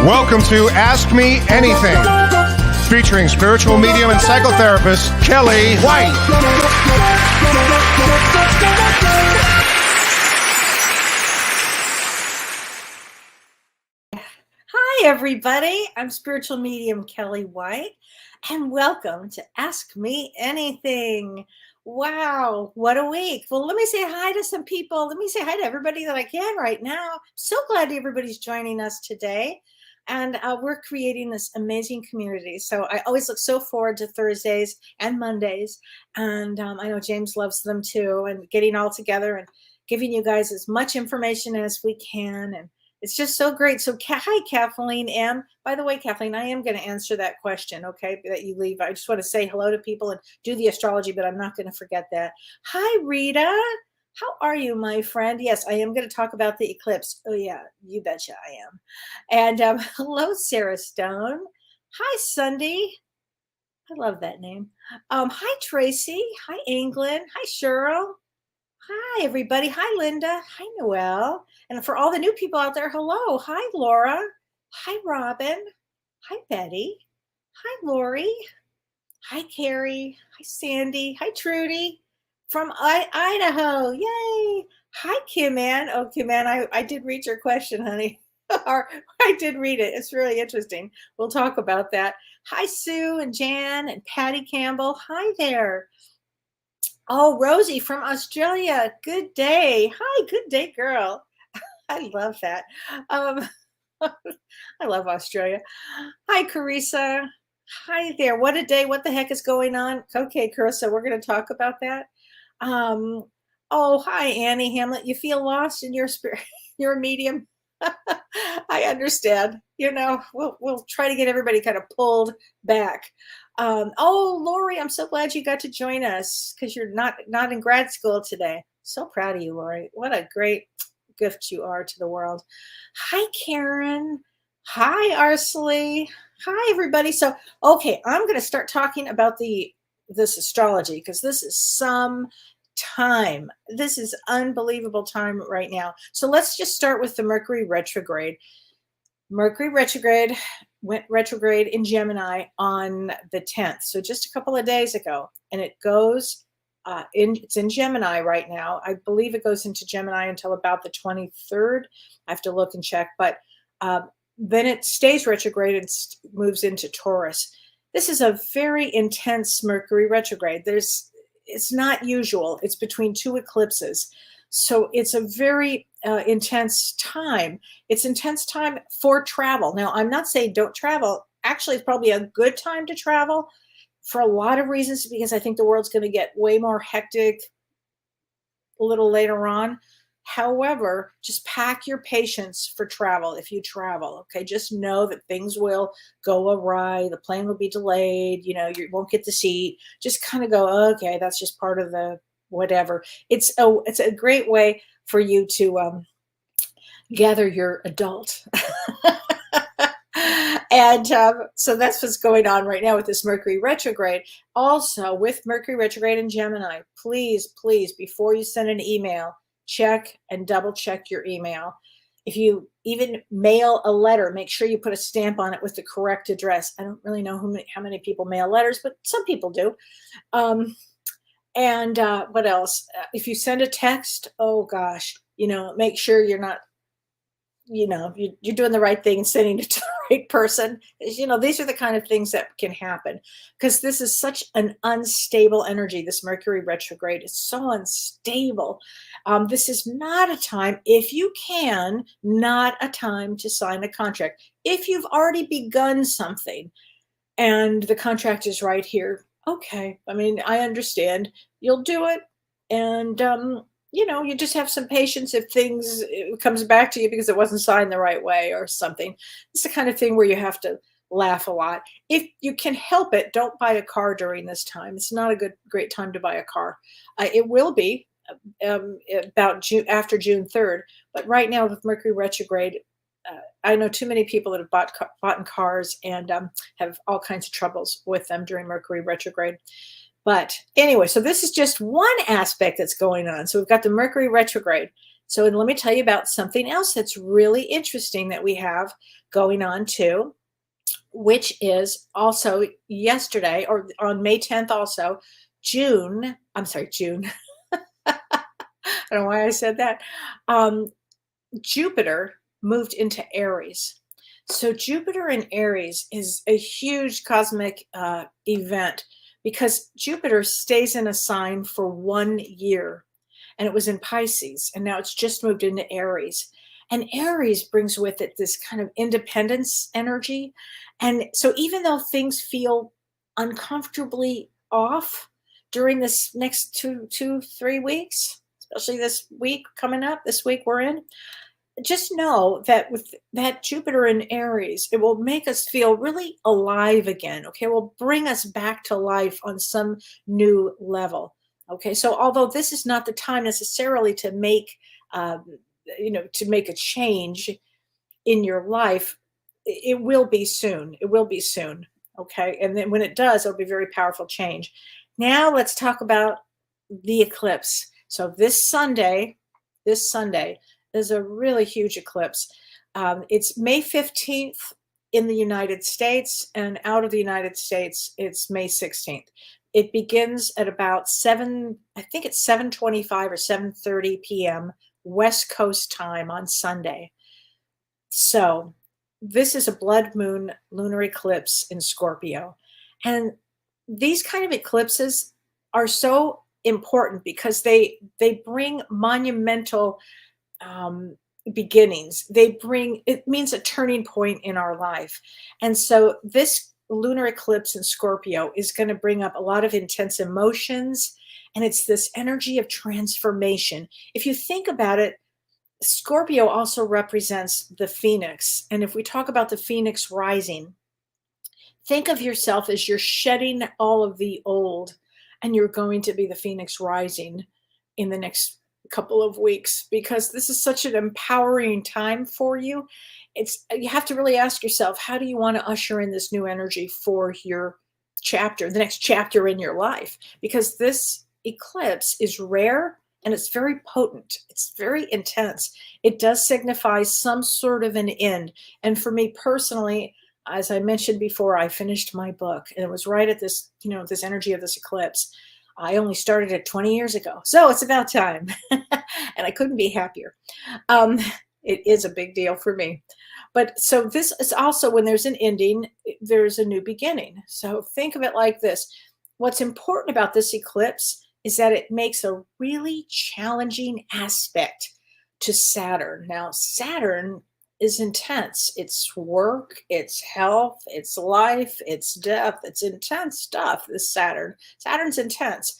Welcome to Ask Me Anything, featuring spiritual medium and psychotherapist Kellee White. Hi, everybody. I'm spiritual medium Kellee White, and welcome to Ask Me Anything. Wow, what a week. Well, let me say hi to some people. Let me say hi to everybody that I can right now. So glad everybody's joining us today. And we're creating this amazing community. So I always look so forward to Thursdays and Mondays. And I know James loves them too, and getting all together and giving you guys as much information as we can. And it's just so great. So hi, Kathleen M. By the way, Kathleen, I am going to answer that question, okay, that you leave. I just want to say hello to people and do the astrology, but I'm not going to forget that. Hi, Rita. How are you, my friend? Yes, I am going to talk about the eclipse. Oh, yeah, you betcha I am. And hello, Sarah Stone. Hi, Sunday. I love that name. Hi, Tracy. Hi, England. Hi, Cheryl. Hi, everybody. Hi, Linda. Hi, Noelle. And for all the new people out there, hello. Hi, Laura. Hi, Robin. Hi, Betty. Hi, Lori. Hi, Carrie. Hi, Sandy. Hi, Trudy. From Idaho. Yay. Hi, Kim Ann. Oh, Kim Ann, I did read your question, honey. Or I did read it. It's really interesting. We'll talk about that. Hi, Sue and Jan and Patty Campbell. Hi there. Oh, Rosie from Australia. Good day. Hi, good day, girl. I love that. I love Australia. Hi, Carissa. Hi there. What a day. What the heck is going on? Okay, Carissa, we're going to talk about that. Oh, hi, Annie Hamlet. You feel lost in your spirit, your medium? I understand. You know, we'll try to get everybody kind of pulled back. Oh, Lori, I'm so glad you got to join us because you're not in grad school today. So proud of you, Lori. What a great gift you are to the world. Hi, Karen. Hi, Arsley. Hi, everybody. So, okay, I'm going to start talking about this astrology because this is some time. This is unbelievable time right now. So let's just start with the Mercury retrograde. Mercury retrograde went retrograde in Gemini on the 10th. So just a couple of days ago, and it goes it's in Gemini right now. I believe it goes into Gemini until about the 23rd. I have to look and check, but then it stays retrograde and moves into Taurus. This is a very intense Mercury retrograde. It's not usual. It's between two eclipses. So it's a very intense time. It's intense time for travel. Now, I'm not saying don't travel. Actually, it's probably a good time to travel for a lot of reasons, because I think the world's going to get way more hectic a little later on. However, just pack your patience for travel if you travel, okay? Just know that things will go awry. The plane will be delayed. You know, you won't get the seat. Just kind of go, okay, that's just part of the whatever. It's a great way for you to gather your adult. And so that's what's going on right now with this Mercury retrograde. Also, with Mercury retrograde in Gemini, please, before you send an email, check and double check your email. If you even mail a letter, make sure you put a stamp on it with the correct address. I don't really know how many people mail letters, but some people do. And what else? If you send a text, oh gosh, make sure you're not, you're doing the right thing and sending it to the right person. These are the kind of things that can happen because this is such an unstable energy. This Mercury retrograde is so unstable. This is not a time, if you can, not a time to sign a contract. If you've already begun something and the contract is right here, okay. I mean, I understand. You'll do it. And, you just have some patience if it comes back to you because it wasn't signed the right way or something. It's the kind of thing where you have to laugh a lot. If you can help it, don't buy a car during this time. It's not a great time to buy a car. It will be about after June 3rd. But right now with Mercury retrograde, I know too many people that have bought in cars and have all kinds of troubles with them during Mercury retrograde. But anyway, so this is just one aspect that's going on. So we've got the Mercury retrograde. So let me tell you about something else that's really interesting that we have going on too, which is also yesterday or on May 10th also, June. I don't know why I said that. Um, Jupiter moved into Aries. So Jupiter in Aries is a huge cosmic event because Jupiter stays in a sign for 1 year, and it was in Pisces, and now it's just moved into Aries. And Aries brings with it this kind of independence energy. And so even though things feel uncomfortably off during this next 3 weeks, especially this week coming up, this week we're in, just know that with that Jupiter in Aries, it will make us feel really alive again. Okay. It will bring us back to life on some new level. Okay. So although this is not the time necessarily to make, um, to make a change in your life, it will be soon. It will be soon. Okay. And then when it does, it'll be very powerful change. Now let's talk about the eclipse. So this Sunday is a really huge eclipse. It's May 15th in the United States, and out of the United States, it's May 16th. It begins at about I think it's 7:25 or 7:30 p.m. West Coast time on Sunday. So this is a blood moon lunar eclipse in Scorpio. And these kind of eclipses are so important because they bring monumental beginnings. It means a turning point in our life. And so this lunar eclipse in Scorpio is going to bring up a lot of intense emotions. And it's this energy of transformation. If you think about it, Scorpio also represents the phoenix. And if we talk about the phoenix rising, think of yourself as you're shedding all of the old and you're going to be the phoenix rising in the next couple of weeks, because this is such an empowering time for you. You have to really ask yourself, how do you want to usher in this new energy for your the next chapter in your life? Because this eclipse is rare and it's very potent. It's very intense. It does signify some sort of an end. And for me personally, as I mentioned before, I finished my book, and it was right at this, this energy of this eclipse. I only started it 20 years ago, so it's about time. And I couldn't be happier. It is a big deal for me. But so this is also, when there's an ending, there's a new beginning. So think of it like this. What's important about this eclipse is that it makes a really challenging aspect to Saturn. Now, Saturn is intense. It's work, it's health, it's life, it's death. It's intense stuff, this Saturn. Saturn's intense.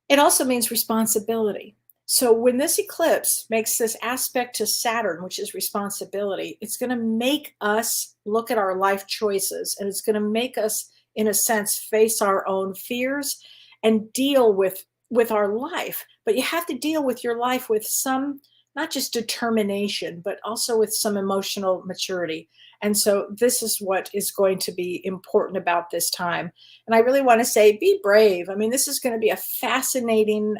It also means responsibility. So when this eclipse makes this aspect to Saturn, which is responsibility, it's going to make us look at our life choices, and it's going to make us, in a sense, face our own fears and deal with our life. But you have to deal with your life with some, not just determination, but also with some emotional maturity. And so this is what is going to be important about this time. And I really want to say, be brave. I mean, this is going to be a fascinating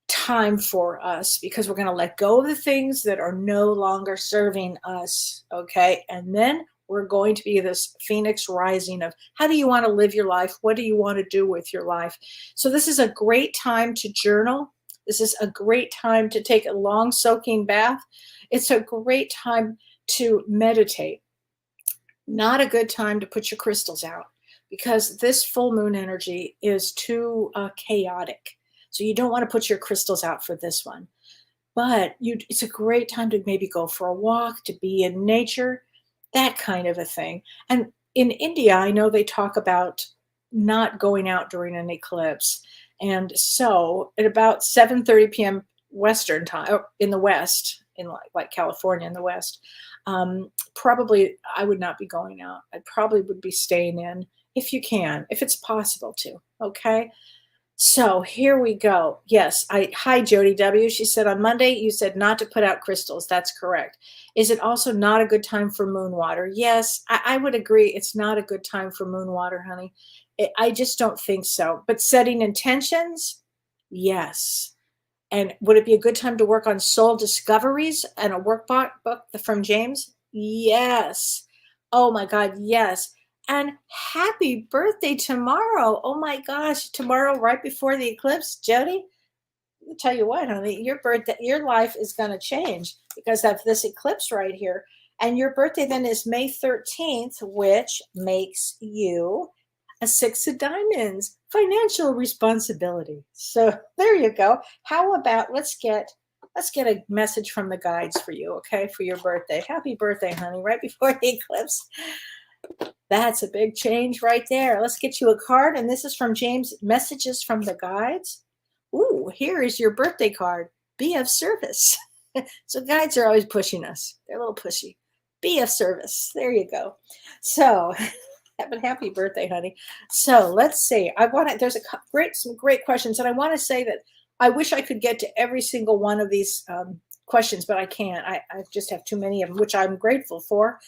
time for us, because we're going to let go of the things that are no longer serving us. Okay. And then we're going to be this phoenix rising of, how do you want to live your life? What do you want to do with your life? So this is a great time to journal. This is a great time to take a long soaking bath. It's a great time to meditate. Not a good time to put your crystals out, because this full moon energy is too chaotic. So you don't want to put your crystals out for this one. But it's a great time to maybe go for a walk, to be in nature, that kind of a thing. And in India, I know they talk about not going out during an eclipse. And so at about 7:30 p.m. Western time, in the West, in like California in the West, probably I would not be going out. I probably would be staying in if you can, if it's possible to. Okay. So here we go. Yes. Hi, Jody W. She said, on Monday, you said not to put out crystals. That's correct. Is it also not a good time for moon water? Yes, I would agree. It's not a good time for moon water, honey. I just don't think so. But setting intentions, yes. And would it be a good time to work on soul discoveries and a workbook from James? Yes. Oh my God, yes. And happy birthday tomorrow. Oh my gosh, tomorrow, right before the eclipse, Jody. I'll tell you what, honey, your birthday, your life is going to change because of this eclipse right here. And your birthday then is May 13th, which makes you a six of diamonds, financial responsibility. So there you go. How about let's get a message from the guides for you, okay, for your birthday. Happy birthday, honey, right before the eclipse. That's a big change right there. Let's get you a card. And this is from James, Messages from the Guides. Ooh, here is your birthday card. Be of service. So guides are always pushing us. They're a little pushy. Be of service. There you go. So happy birthday, honey. So let's see. There's some great questions. And I want to say that I wish I could get to every single one of these questions, but I can't. I just have too many of them, which I'm grateful for.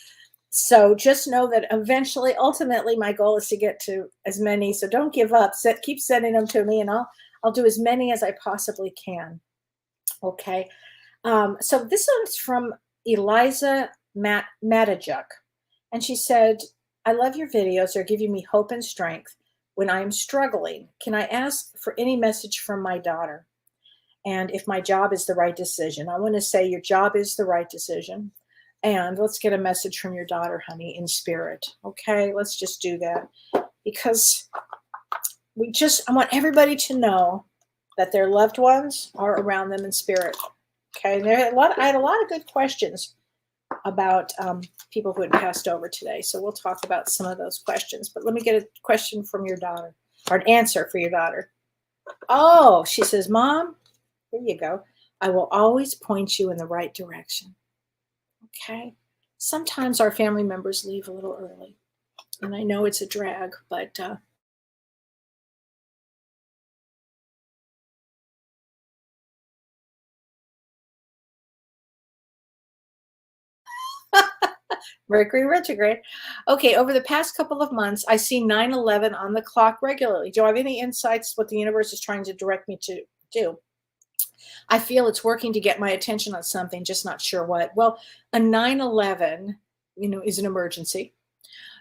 So just know that eventually, ultimately, my goal is to get to as many. So don't give up. Keep sending them to me, and I'll do as many as I possibly can. Okay. So this one's from Eliza Matajuk, and she said, "I love your videos. They're giving me hope and strength when I am struggling. Can I ask for any message from my daughter? And if my job is the right decision?" I want to say your job is the right decision. And let's get a message from your daughter, honey, in spirit. Okay, let's just do that. Because I want everybody to know that their loved ones are around them in spirit. Okay, and I had a lot of good questions about people who had passed over today. So we'll talk about some of those questions. But let me get a question from your daughter, or an answer for your daughter. Oh, she says, "Mom, here you go. I will always point you in the right direction." Okay. Sometimes our family members leave a little early, and I know it's a drag, but Mercury retrograde. Okay, over the past couple of months, I see 9/11 on the clock regularly. Do I have any insights what the universe is trying to direct me to do? I feel it's working to get my attention on something, just not sure what. Well, a 9/11, is an emergency.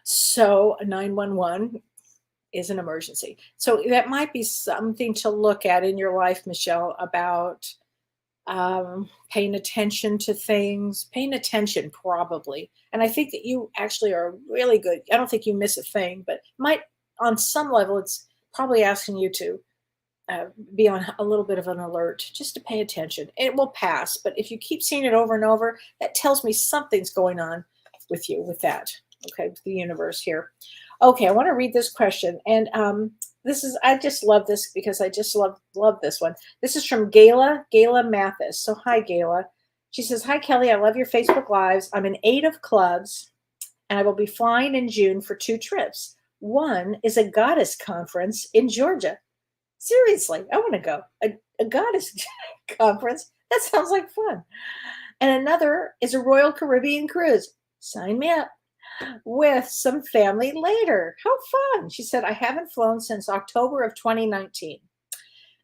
So a 911 is an emergency. So that might be something to look at in your life, Michelle, about paying attention to things, paying attention probably. And I think that you actually are really good. I don't think you miss a thing, but on some level, it's probably asking you to be on a little bit of an alert, just to pay attention. It will pass, but if you keep seeing it over and over, that tells me something's going on with you with that. Okay, with the universe here. Okay, I want to read this question, and I just love this because I just love this one. This is from Gayla Mathis. So hi, Gayla. She says, "Hi, Kellee. I love your Facebook Lives. I'm an 8 of clubs, and I will be flying in June for 2 trips. One is a goddess conference in Georgia. Seriously, I want to go. A goddess conference. That sounds like fun. And another is a Royal Caribbean cruise. Sign me up. With some family later. How fun." She said, "I haven't flown since October of 2019.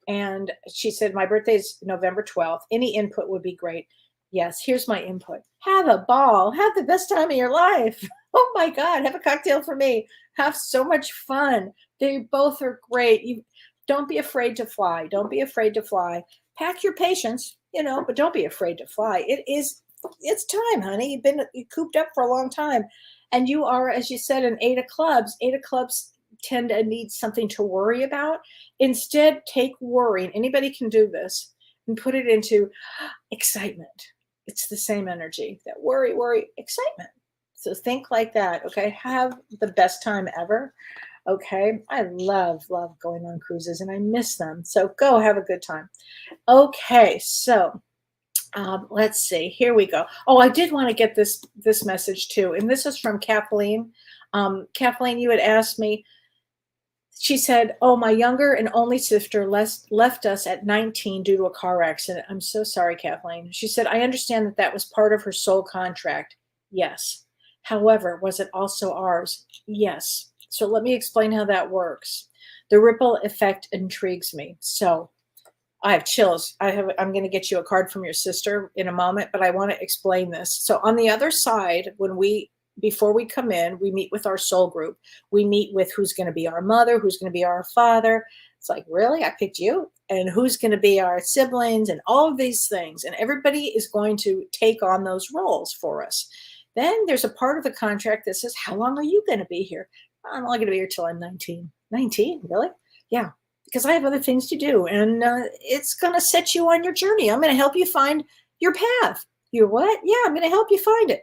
And she said, "My birthday is November 12th. Any input would be great." Yes, here's my input. Have a ball. Have the best time of your life. Oh my God, have a cocktail for me. Have so much fun. They both are great. You don't be afraid to fly. Don't be afraid to fly. Pack your patience, but don't be afraid to fly. It's time, honey. You've been cooped up for a long time. And you are, as you said, an 8 of clubs. 8 of clubs tend to need something to worry about. Instead, take worrying. Anybody can do this, and put it into excitement. It's the same energy. That worry, excitement. So think like that, okay? Have the best time ever, okay? I love going on cruises, and I miss them. So go have a good time. Okay, so let's see. Here we go. Oh, I did want to get this message too, and this is from Kathleen. Kathleen, you had asked me. She said, "Oh, my younger and only sister left us at 19 due to a car accident." I'm so sorry, Kathleen. She said, "I understand that was part of her soul contract." Yes. However, was it also ours? Yes. So let me explain how that works. The ripple effect intrigues me. So I have chills. I'm going to get you a card from your sister in a moment, but I want to explain this. So on the other side, before we come in, we meet with our soul group. We meet with who's going to be our mother, who's going to be our father. It's like, really? I picked you? And who's going to be our siblings and all of these things. And everybody is going to take on those roles for us. Then there's a part of the contract that says, how long are you going to be here? I'm only going to be here till I'm 19. 19? Really? Yeah, because I have other things to do. And it's going to set you on your journey. I'm going to help you find your path. You're what? Yeah, I'm going to help you find it.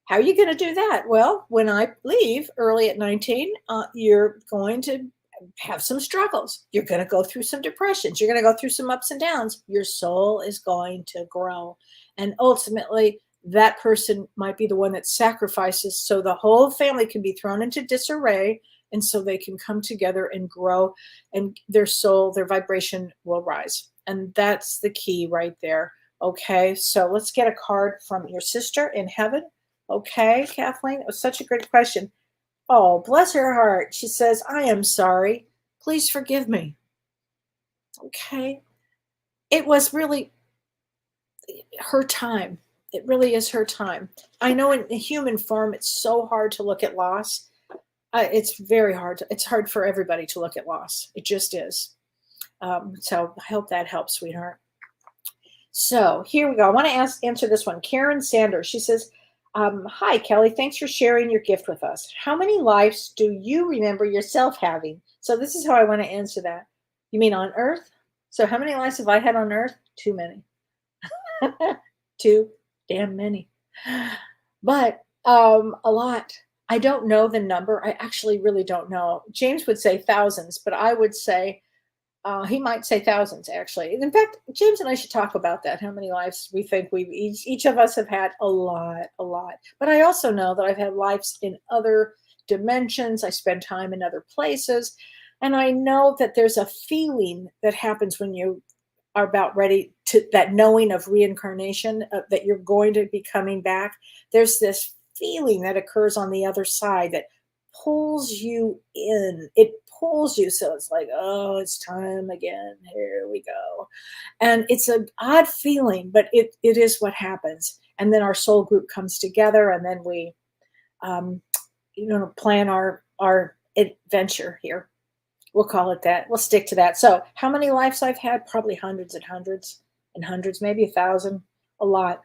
How are you going to do that? Well, when I leave early at 19, you're going to have some struggles. You're going to go through some depressions. You're going to go through some ups and downs. Your soul is going to grow. And ultimately, that person might be the one that sacrifices so the whole family can be thrown into disarray, and so they can come together and grow, and their soul, their vibration will rise. And that's the key right there. Okay, so let's get a card from your sister in heaven. Okay, Kathleen, it was such a great question. Oh, bless her heart. She says, I am sorry. Please forgive me. Okay. It was really her time. It really is her time. I know in human form, it's so hard to look at loss. It's very hard. It's hard for everybody to look at loss. It just is. So I hope that helps, sweetheart. So here we go. I want to answer this one. Karen Sanders. She says, hi, Kellee. Thanks for sharing your gift with us. How many lives do you remember yourself having? So this is how I want to answer that. You mean on Earth? So how many lives have I had on Earth? Too many. Too damn many. But a lot. I don't know the number. I actually really don't know. James would say thousands, but I would say he might say thousands, actually. In fact, James and I should talk about that. How many lives we think each of us have had? A lot. But I also know that I've had lives in other dimensions. I spend time in other places. And I know that there's a feeling that happens when you are about ready to, that knowing of reincarnation, that you're going to be coming back. There's this feeling that occurs on the other side that pulls you in. It pulls you. So it's like, oh, it's time again. Here we go. And it's an odd feeling, but it is what happens. And then our soul group comes together, and then we, plan our adventure here. We'll call it that. We'll stick to that. So how many lives I've had? Probably hundreds and hundreds and hundreds, maybe 1,000, a lot.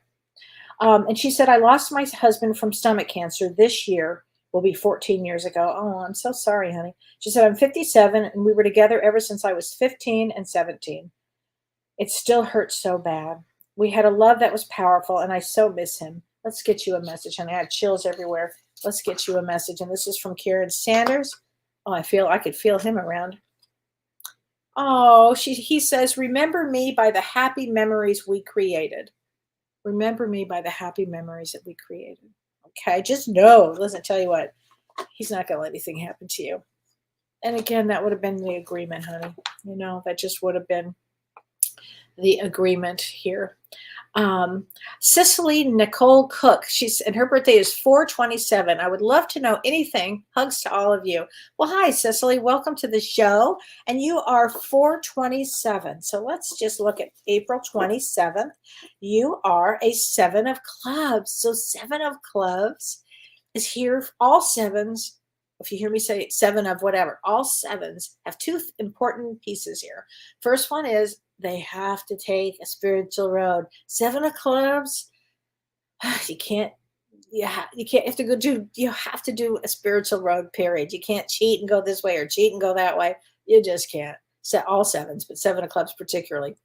And she said, I lost my husband from stomach cancer this year. Will be 14 years ago. Oh, I'm so sorry, honey. She said, I'm 57 and we were together ever since I was 15 and 17. It still hurts so bad. We had a love that was powerful and I so miss him. Let's get you a message, honey. I have chills everywhere. Let's get you a message. And this is from Karen Sanders. Oh, I could feel him around. Oh, he says, remember me by the happy memories we created. Remember me by the happy memories that we created. Okay, just know, listen, tell you what, he's not going to let anything happen to you. And again, that would have been the agreement, honey. That just would have been the agreement here. Cicely Nicole Cook, and her birthday is 4/27. I would love to know anything. Hugs to all of you. Well, hi, Cicely. Welcome to the show. And you are 4/27. So let's just look at April 27th. You are a 7 of clubs. So 7 of clubs is here. All sevens, if you hear me say 7 of whatever, all sevens have 2 important pieces here. First one is they have to take a spiritual road. 7 of clubs, you have to do a spiritual road, period. You can't cheat and go this way or cheat and go that way. You just can't. So all sevens, but 7 of clubs particularly.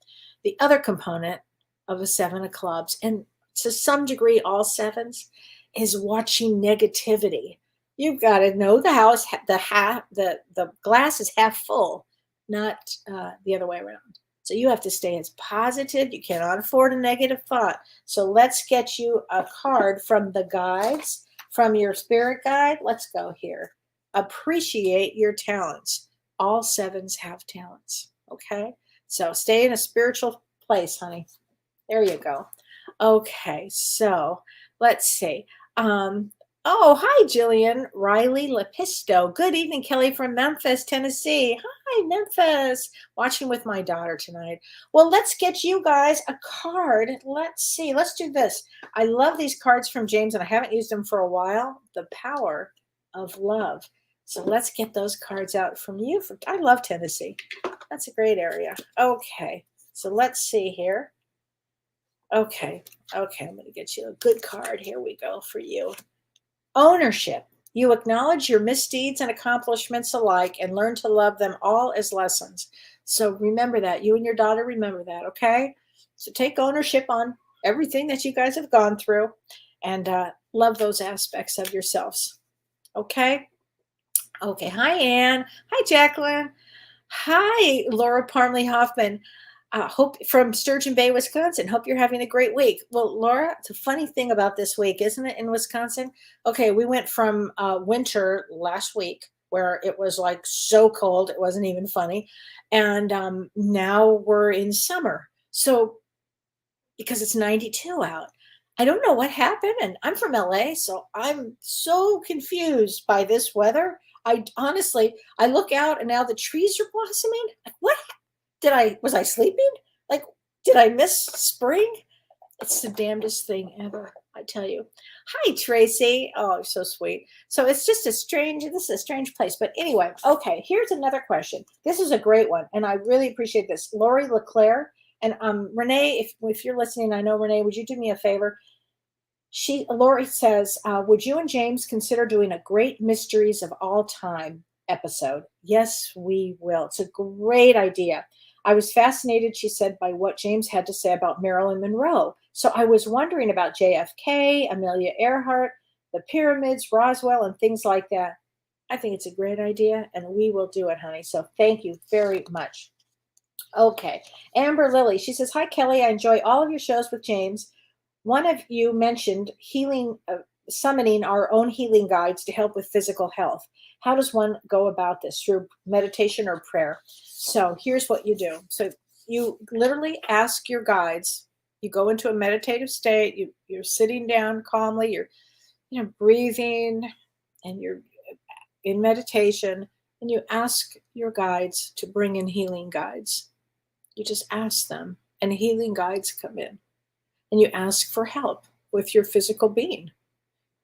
The other component of a 7 of clubs, and to some degree all sevens, is watching negativity. You've got to know the glass is half full, not the other way around. So you have to stay as positive. You cannot afford a negative thought. So let's get you a card from the guides, from your spirit guide. Let's go here. Appreciate your talents. All sevens have talents. Okay. So stay in a spiritual place, honey. There you go. Okay. So let's see. Oh, hi, Jillian. Riley Lepisto. Good evening, Kelly from Memphis, Tennessee. Hi, Memphis. Watching with my daughter tonight. Well, let's get you guys a card. Let's see. Let's do this. I love these cards from James, and I haven't used them for a while. The power of love. So let's get those cards out from you. I love Tennessee. That's a great area. Okay. So let's see here. Okay. Okay. I'm going to get you a good card. Here we go for you. Ownership. You acknowledge your misdeeds and accomplishments alike and learn to love them all as lessons. So remember that. You and your daughter remember that, okay? So take ownership on everything that you guys have gone through and love those aspects of yourselves. Okay? Okay. Hi, Anne. Hi, Jacqueline. Hi, Laura Parmley Hoffman. Hope from Sturgeon Bay, Wisconsin. Hope you're having a great week. Well, Laura, it's a funny thing about this week, isn't it, in Wisconsin? Okay, we went from winter last week where it was like so cold, it wasn't even funny. And now we're in summer. So, because it's 92 out. I don't know what happened. And I'm from LA, so I'm so confused by this weather. I honestly, I look out and now the trees are blossoming. Like, what was I sleeping? Like, did I miss spring? It's the damnedest thing ever, I tell you. Hi, Tracy. Oh, you're so sweet. So it's just this is a strange place. But anyway, okay, here's another question. This is a great one, and I really appreciate this. Lori LeClaire and Renee, if you're listening, I know Renee, would you do me a favor? Lori says, would you and James consider doing a Great Mysteries of All Time episode? Yes, we will. It's a great idea. I was fascinated, she said, by what James had to say about Marilyn Monroe. So I was wondering about JFK, Amelia Earhart, the pyramids, Roswell, and things like that. I think it's a great idea, and we will do it, honey. So thank you very much. Okay. Amber Lilly, she says, hi, Kelly. I enjoy all of your shows with James. One of you mentioned summoning our own healing guides to help with physical health. How does one go about this? Through meditation or prayer? So here's what you do. So you literally ask your guides. You go into a meditative state. You're sitting down calmly. You're breathing, and you're in meditation. And you ask your guides to bring in healing guides. You just ask them, and healing guides come in. And you ask for help with your physical being.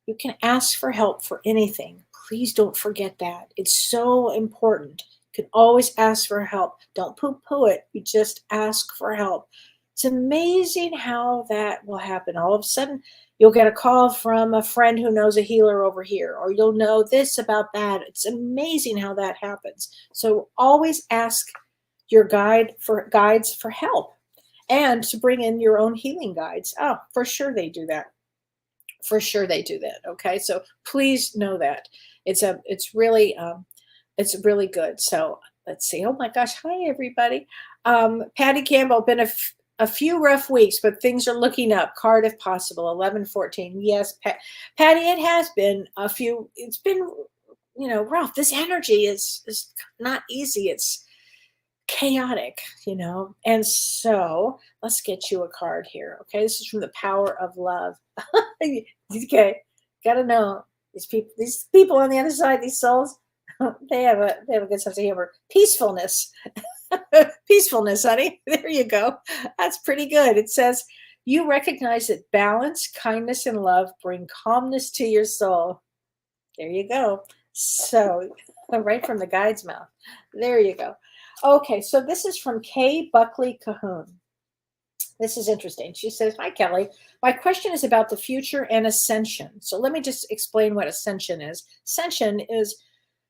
You can ask for help for anything. Please don't forget that. It's so important. You can always ask for help. Don't poo-poo it. You just ask for help. It's amazing how that will happen. All of a sudden, you'll get a call from a friend who knows a healer over here, or you'll know this about that. It's amazing how that happens. So always ask your guides for help and to bring in your own healing guides. Oh, for sure they do that. For sure they do that. Okay, so please know that it's really good. So let's see. Oh my gosh, hi everybody. Patty Campbell, been a few rough weeks, but things are looking up. Card if possible, 11-14. Yes, Patty, it has been a few. It's been rough. This energy is not easy. It's chaotic, and so let's get you a card here. Okay, this is from the power of love. Okay, gotta know these people on the other side, these souls, they have a good sense of humor. Peacefulness. Peacefulness, honey. There you go. That's pretty good. It says you recognize that balance, kindness, and love bring calmness to your soul. There you go. So right from the guide's mouth. There you go. Okay, so this is from Kay Buckley Cahoon. This is interesting. She says, hi, Kelly. My question is about the future and ascension. So let me just explain what ascension is. Ascension is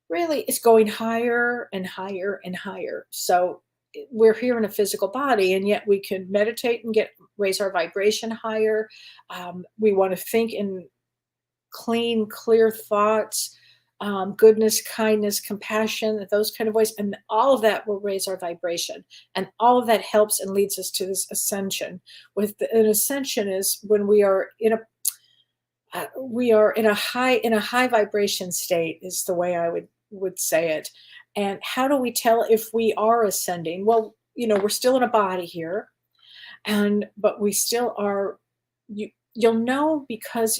really, it's going higher and higher and higher. So we're here in a physical body, and yet we can meditate and raise our vibration higher. We want to think in clean, clear thoughts. Goodness, kindness, compassion, those kind of ways. And all of that will raise our vibration. And all of that helps and leads us to this ascension. An ascension is when we are in a high vibration state, is the way I would say it. And how do we tell if we are ascending? Well, we're still in a body here, but we still are. You'll know because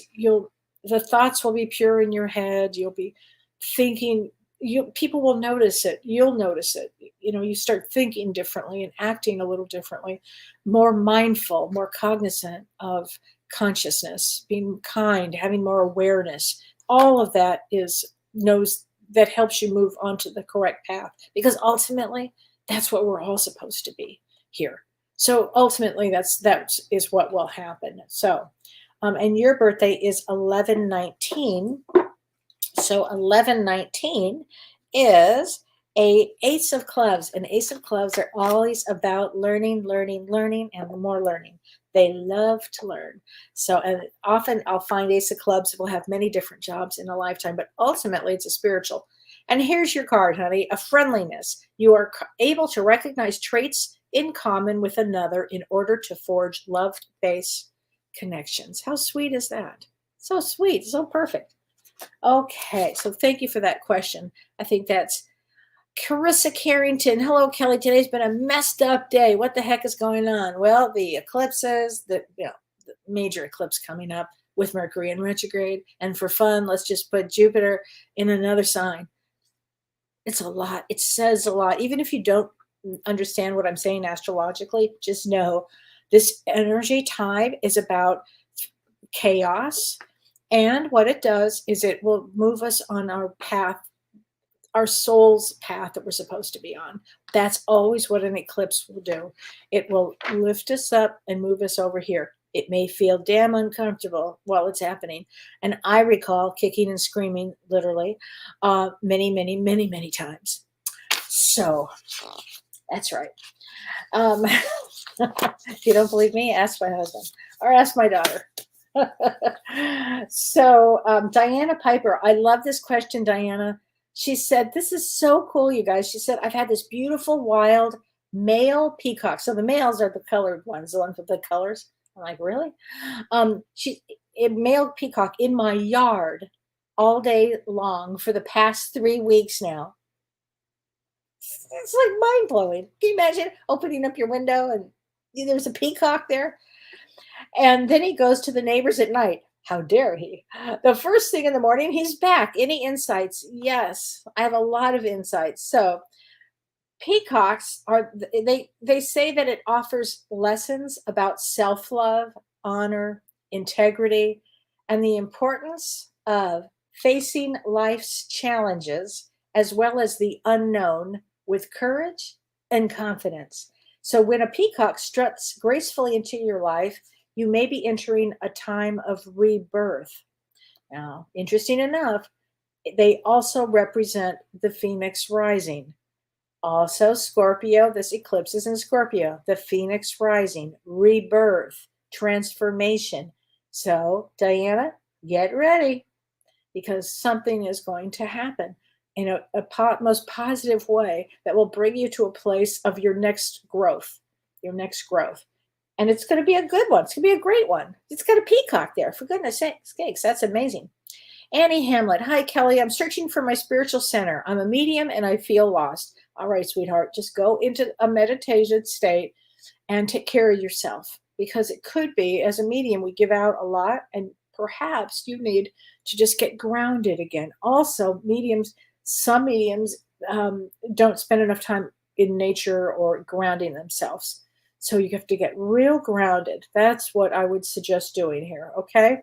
the thoughts will be pure in your head. You'll be thinking, people will notice it. You'll notice it. You start thinking differently and acting a little differently, more mindful, more cognizant of consciousness, being kind, having more awareness. All of that that helps you move onto the correct path, because ultimately that's what we're all supposed to be here. So ultimately that is what will happen. So and your birthday is 11/19. So 11/19 is a ace of clubs, and ace of clubs are always about learning, and more learning. They love to learn. So, and often I'll find ace of clubs will have many different jobs in a lifetime, but ultimately it's a spiritual. And here's your card, honey, a friendliness. You are able to recognize traits in common with another in order to forge love-based connections. How sweet is that? So sweet, so perfect. Okay, so thank you for that question. I think that's Carissa Carrington. Hello, Kellee. Today's been a messed up day. What the heck is going on? Well, the eclipses, the major eclipse coming up with Mercury in retrograde. And for fun, let's just put Jupiter in another sign. It's a lot. It says a lot. Even if you don't understand what I'm saying astrologically, just know this energy time is about chaos. And what it does is it will move us on our path, our soul's path that we're supposed to be on. That's always what an eclipse will do. It will lift us up and move us over here. It may feel damn uncomfortable while it's happening. And I recall kicking and screaming, literally, many, many, many, many times. So that's right. If you don't believe me, ask my husband or ask my daughter. So Diana Piper, I love this question, Diana. She said, this is so cool, you guys. She said, I've had this beautiful wild male peacock. So the males are the colored ones, the ones with the colors. I'm like, really? A male peacock in my yard all day long for the past 3 weeks now. It's like mind-blowing. Can you imagine opening up your window and there's a peacock there? And then he goes to the neighbors at night. How dare he? The first thing in the morning, he's back. Any insights? Yes, I have a lot of insights. So peacocks they say that it offers lessons about self-love, honor, integrity, and the importance of facing life's challenges as well as the unknown with courage and confidence. So when a peacock struts gracefully into your life, you may be entering a time of rebirth. Now, interesting enough, they also represent the phoenix rising. Also, Scorpio, this eclipse is in Scorpio, the phoenix rising, rebirth, transformation. So, Diana, get ready because something is going to happen in a most positive way that will bring you to a place of your next growth, And it's going to be a good one. It's going to be a great one. It's got a peacock there. For goodness sakes, that's amazing. Annie Hamlet. Hi, Kellee. I'm searching for my spiritual center. I'm a medium and I feel lost. All right, sweetheart. Just go into a meditated state and take care of yourself. Because it could be, as a medium, we give out a lot. And perhaps you need to just get grounded again. Also, some mediums don't spend enough time in nature or grounding themselves. So you have to get real grounded. That's what I would suggest doing here, okay?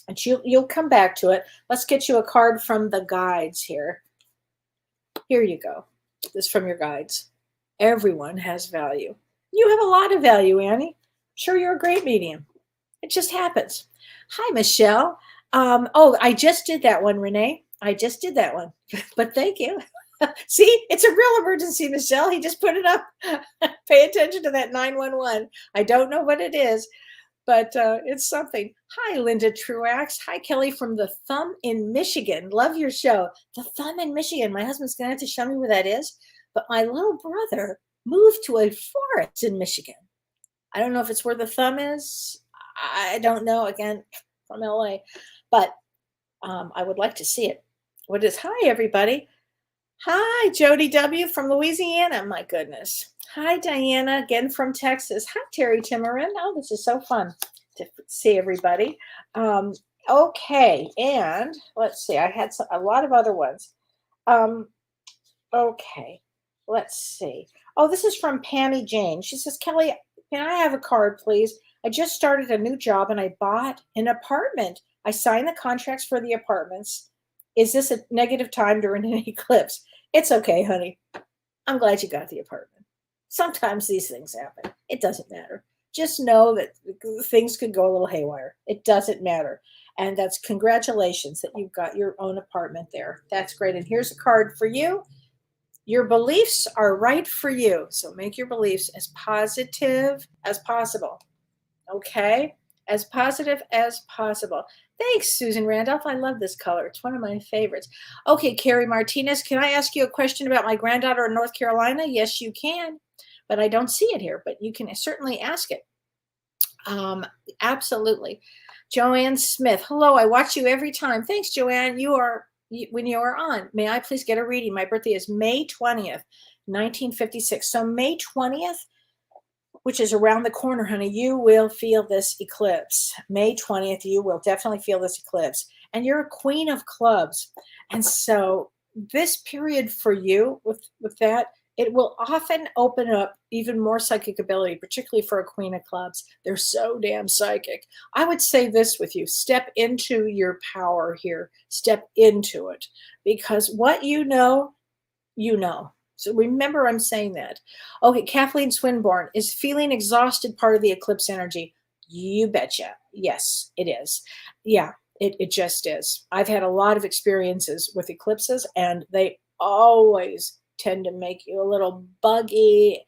And you'll come back to it. Let's get you a card from the guides here. Here you go. This is from your guides. Everyone has value. You have a lot of value, Annie. Sure, you're a great medium. It just happens. Hi, Michelle. I just did that one, Renee. I just did that one. But thank you. See, it's a real emergency, Michelle. He just put it up. Pay attention to that 911. I don't know what it is, but it's something. Hi, Linda Truax. Hi, Kellee from the Thumb in Michigan. Love your show. The Thumb in Michigan. My husband's going to have to show me where that is. But my little brother moved to a forest in Michigan. I don't know if it's where the Thumb is. I don't know. Again, from LA. But I would like to see it. What is, hi, everybody. Hi, Jody W. from Louisiana. My goodness. Hi, Diana, again from Texas. Hi, Terry Timarin. Oh, this is so fun to see everybody. Okay, and let's see. I had a lot of other ones. Um, okay, let's see. Oh, this is from Pammy Jane. She says, Kelly, can I have a card, please? I just started a new job and I bought an apartment. I signed the contracts for the apartments. Is this a negative time during an eclipse? It's okay, honey. I'm glad you got the apartment. Sometimes these things happen. It doesn't matter. Just know that things could go a little haywire. It doesn't matter. And that's congratulations that you've got your own apartment there. That's great. And here's a card for you. Your beliefs are right for you. So make your beliefs as positive as possible. Okay? As positive as possible. Thanks, Susan Randolph. I love this color. It's one of my favorites. Okay, Carrie Martinez, can I ask you a question about my granddaughter in North Carolina? Yes, you can, but I don't see it here, but you can certainly ask it. Absolutely. Joanne Smith, hello, I watch you every time. Thanks, Joanne. When you are on, may I please get a reading? My birthday is May 20th, 1956. So May 20th, which is around the corner, honey, you will feel this eclipse. May 20th, you will definitely feel this eclipse. And you're a queen of clubs. And so this period for you with that, it will often open up even more psychic ability, particularly for a queen of clubs. They're so damn psychic. I would say this with you, step into your power here. Step into it. Because what you know, you know. So remember, I'm saying that. Okay, Kathleen Swinburne, is feeling exhausted part of the eclipse energy? You betcha. Yes, it is. Yeah, it just is. I've had a lot of experiences with eclipses, and they always tend to make you a little buggy,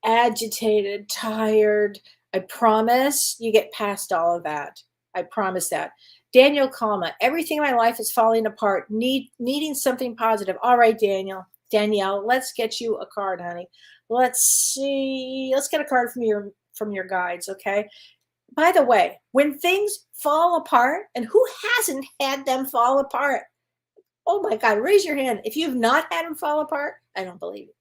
agitated, tired. I promise you get past all of that. I promise that. Daniel Kalma, everything in my life is falling apart, needing something positive. All right, Danielle, let's get you a card, honey. Let's see. Let's get a card from your guides, okay? By the way, when things fall apart, and who hasn't had them fall apart? Oh my God, raise your hand. If you've not had them fall apart, I don't believe it.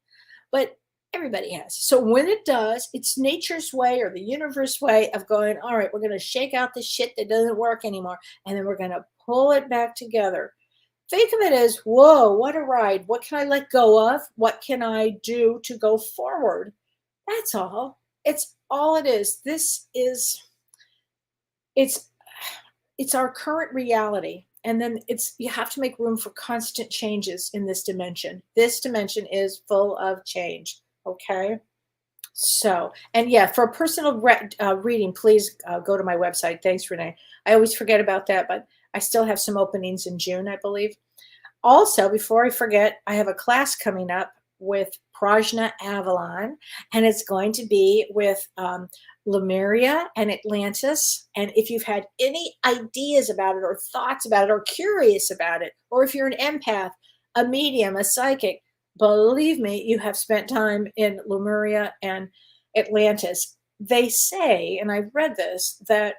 But everybody has. So when it does, it's nature's way or the universe way of going, all right, we're going to shake out the shit that doesn't work anymore. And then we're going to pull it back together. Think of it as, whoa, what a ride. What can I let go of? What can I do to go forward? That's all. It's all it is. It's our current reality. And then you have to make room for constant changes in this dimension. This dimension is full of change. Okay. So, and yeah, for a personal reading, please go to my website. Thanks, Renee. I always forget about that, but I still have some openings in June, I believe. Also, before I forget, I have a class coming up with Prajna Avalon, and it's going to be with Lemuria and Atlantis. And if you've had any ideas about it or thoughts about it or curious about it, or if you're an empath, a medium, a psychic, believe me, you have spent time in Lemuria and Atlantis. They say, and I've read this, that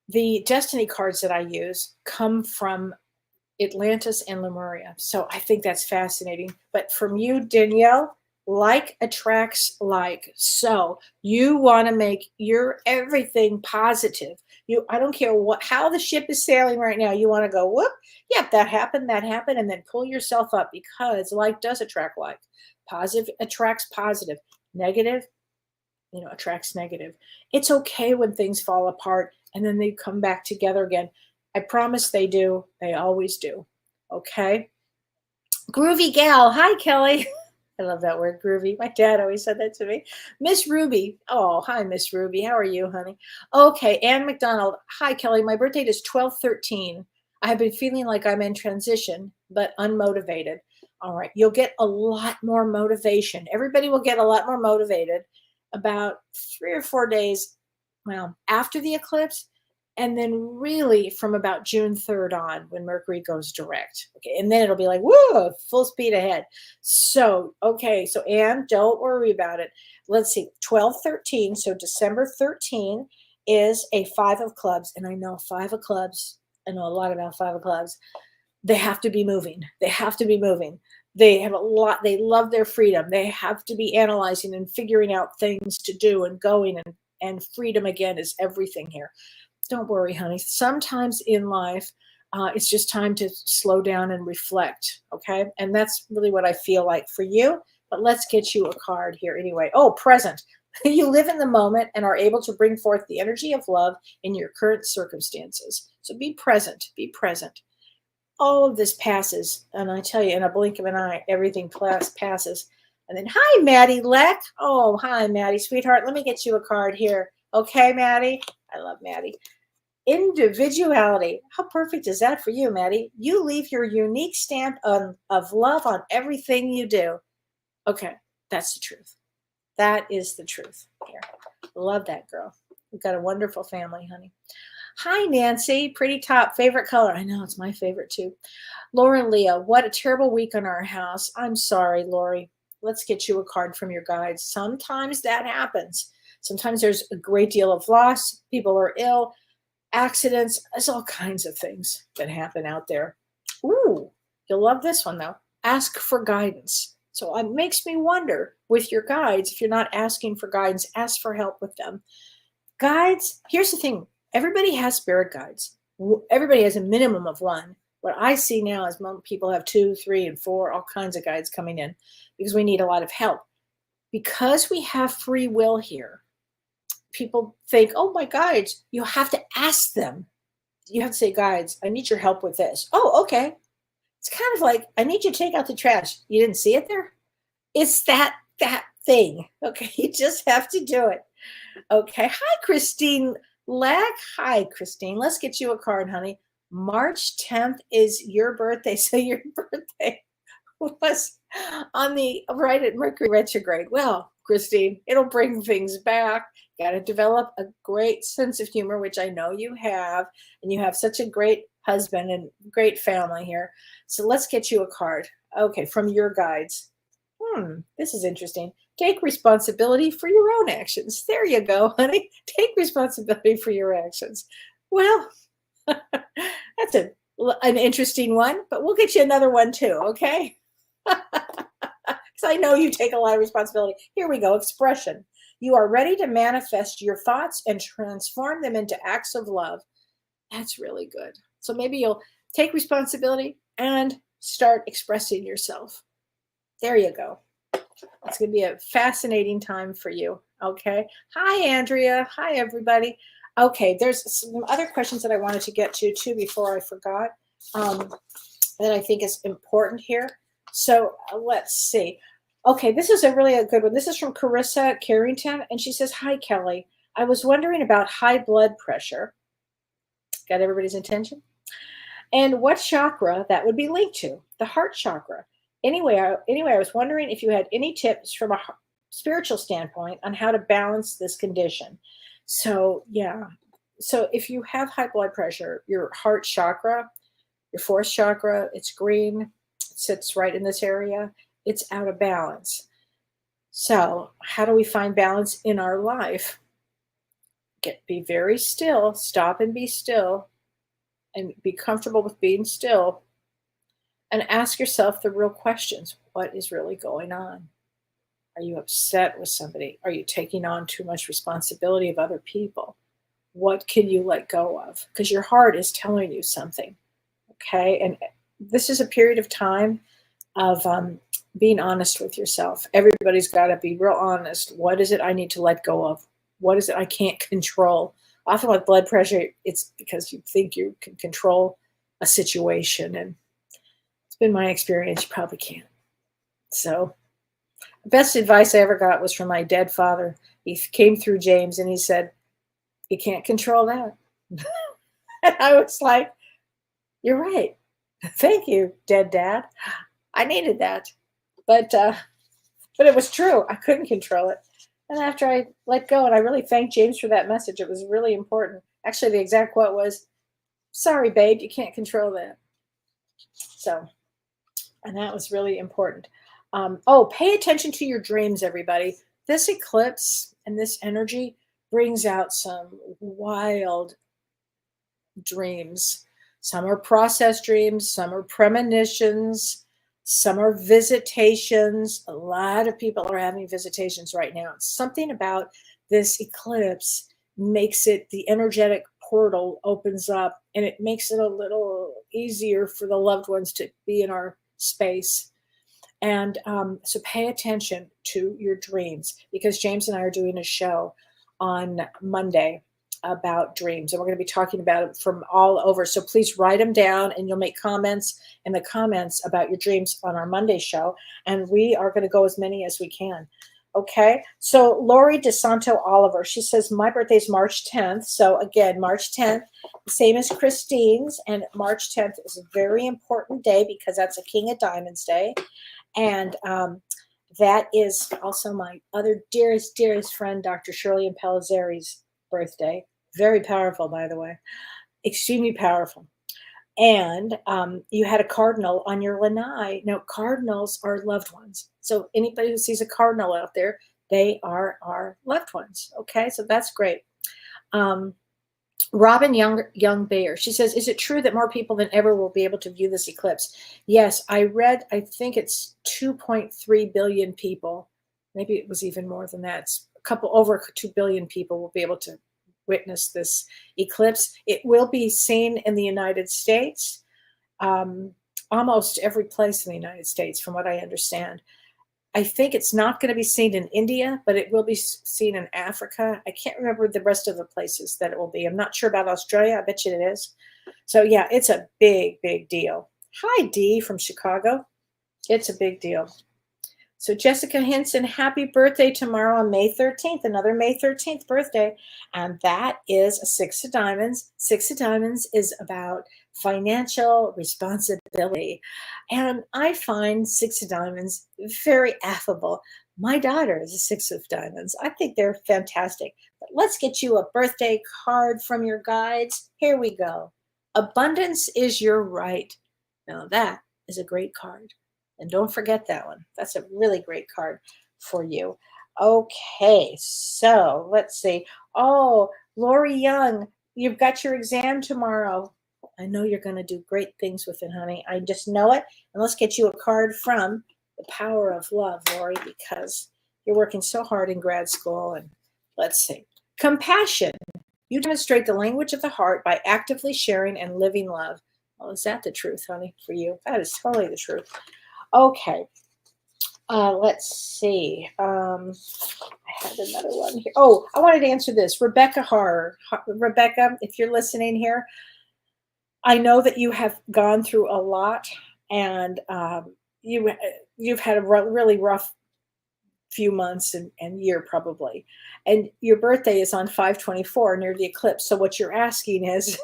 the destiny cards that I use come from Atlantis and Lemuria. So I think that's fascinating. But from you, Danielle, like attracts like. So you want to make your everything positive. I don't care how the ship is sailing right now. You want to go, whoop, yep, that happened, and then pull yourself up, because like does attract like. Positive attracts positive. Negative, attracts negative. It's okay when things fall apart and then they come back together again. I promise they do. They always do. Okay. Groovy gal. Hi, Kelly. I love that word, groovy. My dad always said that to me. Miss Ruby. Oh, hi, Miss Ruby. How are you, honey? Okay. Ann McDonald. Hi, Kelly. My birthday is 12/13. I have been feeling like I'm in transition, but unmotivated. All right. You'll get a lot more motivation. Everybody will get a lot more motivated about 3 or 4 days, after the eclipse. And then really from about June 3rd on, when Mercury goes direct. Okay. And then it'll be like, whoa, full speed ahead. So, okay. So, Anne, don't worry about it. Let's see, 12/13. So December 13 is a 5 of clubs. And I know 5 of clubs. I know a lot about 5 of clubs. They have to be moving. They have to be moving. They have a lot. They love their freedom. They have to be analyzing and figuring out things to do and going, and freedom again is everything here. Don't worry, honey. Sometimes in life, it's just time to slow down and reflect. Okay. And that's really what I feel like for you. But let's get you a card here anyway. Oh, present. You live in the moment and are able to bring forth the energy of love in your current circumstances. So be present. Be present. All of this passes. And I tell you, in a blink of an eye, everything passes. And then, hi, Maddie Leck. Oh, hi, Maddie, sweetheart. Let me get you a card here. Okay, Maddie? I love Maddie. Individuality. How perfect is that for you, Maddie? You leave your unique stamp of love on everything you do. Okay, that's the truth. That is the truth. Here. Love that girl. We've got a wonderful family, honey. Hi, Nancy. Pretty top. Favorite color. I know, it's my favorite too. Laura Leah. What a terrible week on our house. I'm sorry, Lori. Let's get you a card from your guides. Sometimes that happens. Sometimes there's a great deal of loss. People are ill. Accidents. There's all kinds of things that happen out there. Ooh, you'll love this one, though. Ask for guidance. So it makes me wonder with your guides, if you're not asking for guidance, ask for help with them. Guides, here's the thing. Everybody has spirit guides. Everybody has a minimum of one. What I see now is people have 2, 3, and 4, all kinds of guides coming in because we need a lot of help. Because we have free will here, people think, oh, my guides, you have to ask them. You have to say, guides, I need your help with this. Oh, okay. It's kind of like, I need you to take out the trash. You didn't see it there? It's that thing. Okay, you just have to do it. Okay. Hi, Christine Lack. Hi, Christine. Let's get you a card, honey. March 10th is your birthday. So your birthday was on the right at Mercury retrograde. Well, Christine, it'll bring things back. Got to develop a great sense of humor, which I know you have, and you have such a great husband and great family here. So let's get you a card. Okay, from your guides. This is interesting. Take responsibility for your own actions. There you go, honey. Take responsibility for your actions. Well, that's an interesting one, but we'll get you another one too, okay? Because I know you take a lot of responsibility. Here we go. Expression. You are ready to manifest your thoughts and transform them into acts of love. That's really good. So maybe you'll take responsibility and start expressing yourself. There you go. It's going to be a fascinating time for you. Okay. Hi, Andrea. Hi, everybody. Okay. There's some other questions that I wanted to get to too before I forgot that I think is important here. So let's see. Okay. This is a good one. This is from Carissa Carrington. And she says, hi, Kelly. I was wondering about high blood pressure. Got everybody's attention? And what chakra that would be linked to, the heart chakra. Anyway, I was wondering if you had any tips from a spiritual standpoint on how to balance this condition. So, yeah. So if you have high blood pressure, your heart chakra, your fourth chakra, it's green, it sits right in this area, it's out of balance. So how do we find balance in our life? Be very still, stop and be still, and be comfortable with being still. And ask yourself the real questions. What is really going on? Are you upset with somebody? Are you taking on too much responsibility of other people? What can you let go of? Because your heart is telling you something. Okay. And this is a period of time of being honest with yourself. Everybody's got to be real honest. What is it I need to let go of? What is it I can't control? Often with blood pressure, it's because you think you can control a situation, and been my experience, you probably can't. So the best advice I ever got was from my dead father. He came through James and he said, you can't control that. And I was like, you're right. Thank you, dead dad. I needed that. But it was true. I couldn't control it. And after I let go, and I really thanked James for that message, it was really important. Actually, the exact quote was, sorry, babe, you can't control that. So, and that was really important. Pay attention to your dreams, everybody. This eclipse and this energy brings out some wild dreams. Some are process dreams, some are premonitions, some are visitations. A lot of people are having visitations right now. Something about this eclipse makes it the energetic portal opens up, and it makes it a little easier for the loved ones to be in our space. And so pay attention to your dreams, because James and I are doing a show on Monday about dreams, and we're going to be talking about it from all over. So please write them down, and you'll make comments in the comments about your dreams on our Monday show, and we are going to go as many as we can. Okay, so Lori DeSanto Oliver, she says, my birthday is March 10th. So again, March 10th, same as Christine's, and March 10th is a very important day because that's a King of Diamonds day. And that is also my other dearest, dearest friend, Dr. Shirley Impellizzeri's birthday. Very powerful, by the way. Extremely powerful. And you had a cardinal on your lanai. Now, cardinals are loved ones. So anybody who sees a cardinal out there, they are our loved ones. Okay, so that's great. Robin Young Bayer, she says, is it true that more people than ever will be able to view this eclipse? Yes, I read, I think it's 2.3 billion people. Maybe it was even more than that. It's over 2 billion people will be able to witness this eclipse. It will be seen in the United States, almost every place in the United States, from what I understand. I think it's not going to be seen in India, but it will be seen in Africa. I can't remember the rest of the places that it will be. I'm not sure about Australia. I bet you it is. So yeah, it's a big, big deal. Hi, Dee from Chicago. It's a big deal. So Jessica Hinson, happy birthday tomorrow on May 13th, another May 13th birthday. And that is a Six of Diamonds. Six of Diamonds is about financial responsibility. And I find Six of Diamonds very affable. My daughter is a Six of Diamonds. I think they're fantastic. But let's get you a birthday card from your guides. Here we go. Abundance is your right. Now that is a great card. And don't forget that one. That's a really great card for you. Okay, so let's see. Oh, Lori Young, you've got your exam tomorrow. I know you're going to do great things with it, honey. I just know it. And let's get you a card from The Power of Love, Lori, because you're working so hard in grad school. And let's see. Compassion. You demonstrate the language of the heart by actively sharing and living love. Well, is that the truth, honey, for you? That is totally the truth. Okay, let's see. I had another one here. Oh, I wanted to answer this. Rebecca Harr. Rebecca, if you're listening here, I know that you have gone through a lot, and you've had a really rough few months and year probably. And your birthday is on 5/24 near the eclipse. So what you're asking is,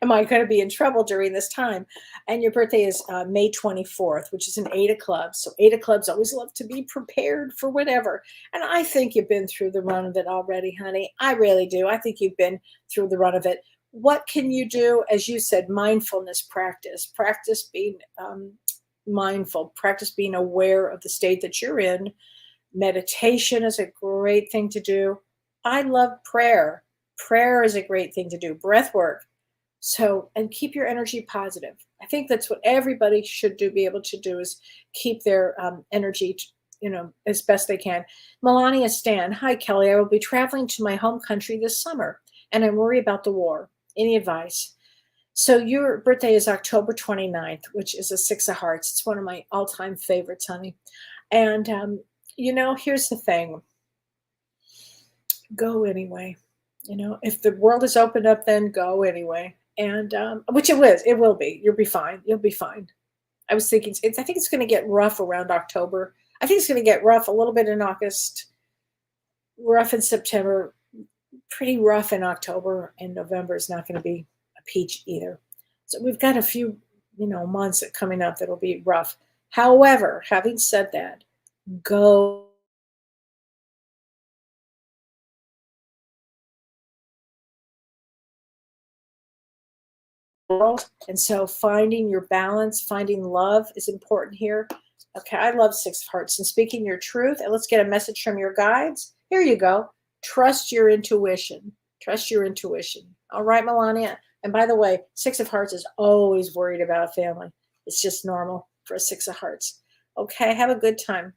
am I going to be in trouble during this time? And your birthday is May 24th, which is an 8 of clubs. So 8 of clubs always love to be prepared for whatever. And I think you've been through the run of it already, honey. I really do. I think you've been through the run of it. What can you do? As you said, mindfulness practice. Practice being mindful. Practice being aware of the state that you're in. Meditation is a great thing to do. I love prayer. Prayer is a great thing to do. Breath work. So, and keep your energy positive. I think that's what everybody should do, be able to do, is keep their energy, as best they can. Melania Stan, hi, Kelly. I will be traveling to my home country this summer, and I worry about the war. Any advice? So your birthday is October 29th, which is a 6 of hearts. It's one of my all-time favorites, honey. And, here's the thing. Go anyway. If the world is opened up, then go anyway. And which it will be. You'll be fine. You'll be fine. I was thinking, I think it's going to get rough around October. I think it's going to get rough a little bit in August, rough in September, pretty rough in October, and November is not going to be a peach either. So we've got a few, months coming up that'll be rough. However, having said that, go. World. And so finding your balance, finding love is important here. Okay, I love 6 of hearts and speaking your truth. And let's get a message from your guides. Here you go. Trust your intuition. Trust your intuition. All right, Melania. And by the way, 6 of hearts is always worried about family. It's just normal for a 6 of hearts. Okay, have a good time.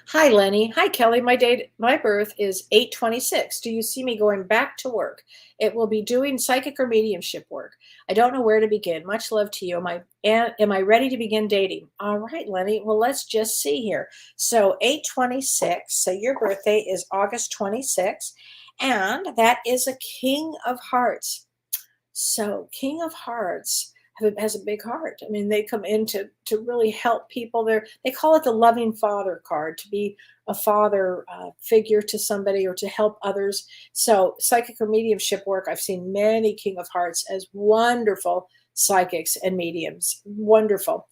Hi, Lenny. Hi, Kelly. My birth is 8/26. Do you see me going back to work? It will be doing psychic or mediumship work. I don't know where to begin. Much love to you. Am I ready to begin dating? All right, Lenny. Well, let's just see here. So 8/26. So your birthday is August 26th, and that is a King of Hearts. So King of Hearts has a big heart. I mean, they come in to really help people. They call it the loving father card, to be a father figure to somebody or to help others. So psychic or mediumship work, I've seen many King of Hearts as wonderful psychics and mediums. Wonderful.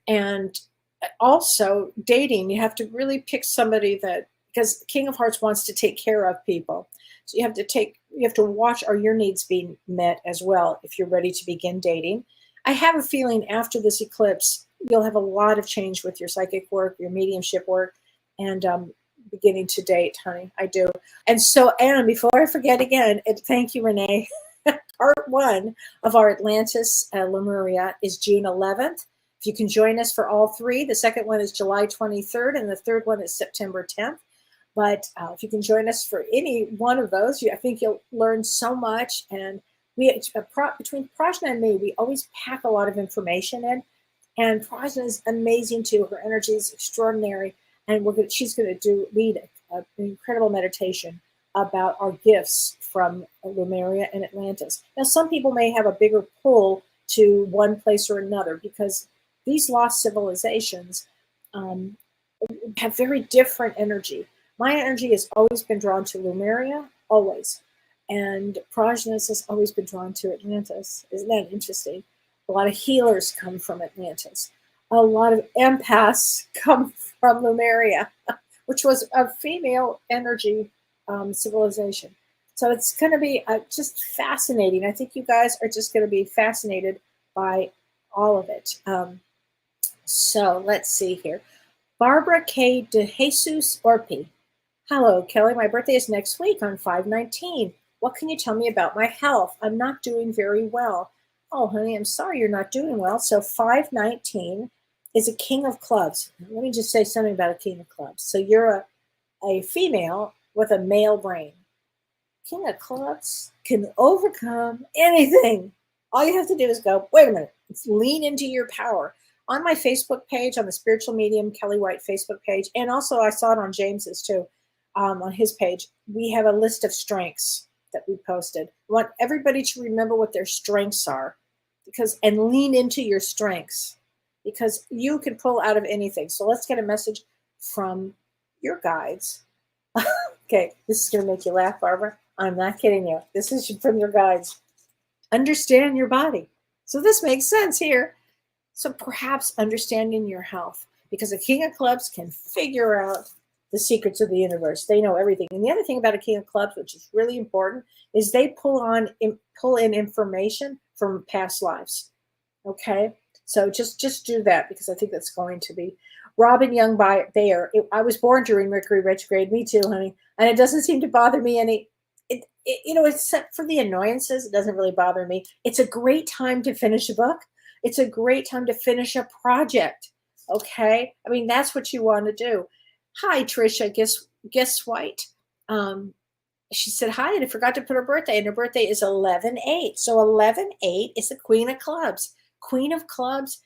And also dating, you have to really pick somebody that, because King of Hearts wants to take care of people. So you have to watch, are your needs being met as well if you're ready to begin dating. I have a feeling after this eclipse, you'll have a lot of change with your psychic work, your mediumship work, and beginning to date, honey. I do. And so, Anna, before I forget again, thank you, Renee. Part one of our Atlantis Lemuria is June 11th. If you can join us for all three, the second one is July 23rd, and the third one is September 10th. But if you can join us for any one of those, I think you'll learn so much. And between Prajna and me, we always pack a lot of information in. And Prajna is amazing too. Her energy is extraordinary, and she's going to lead an incredible meditation about our gifts from Lemuria and Atlantis. Now, some people may have a bigger pull to one place or another because these lost civilizations have very different energy. My energy has always been drawn to Lemuria, always. And Prajna's has always been drawn to Atlantis. Isn't that interesting? A lot of healers come from Atlantis. A lot of empaths come from Lemuria, which was a female energy civilization. So it's going to be just fascinating. I think you guys are just going to be fascinated by all of it. So let's see here. Barbara K. De Jesus Orpi. Hello, Kelly. My birthday is next week on 5/19. What can you tell me about my health? I'm not doing very well. Oh, honey, I'm sorry you're not doing well. So 5/19 is a King of Clubs. Let me just say something about a King of Clubs. So you're a female with a male brain. King of Clubs can overcome anything. All you have to do is go, wait a minute, lean into your power. On my Facebook page, on the Spiritual Medium Kellee White Facebook page, and also I saw it on James's too, on his page, we have a list of strengths that we posted. I want everybody to remember what their strengths are, and lean into your strengths, because you can pull out of anything. So let's get a message from your guides. Okay, this is going to make you laugh, Barbara. I'm not kidding you. This is from your guides. Understand your body. So this makes sense here. So perhaps understanding your health, because a King of Clubs can figure out the secrets of the universe. They know everything. And the other thing about a King of Clubs, which is really important, is they pull in information from past lives. Okay, so just do that, because I think that's going to be. Robin Young Bayer. I was born during Mercury retrograde. Me too, honey. And it doesn't seem to bother me any. Except for the annoyances, it doesn't really bother me. It's a great time to finish a book. It's a great time to finish a project. Okay, I mean that's what you want to do. Hi, Trisha. Guess White. She said hi, and I forgot to put her birthday. And her birthday is 11/8. So 11/8 is the Queen of Clubs. Queen of Clubs.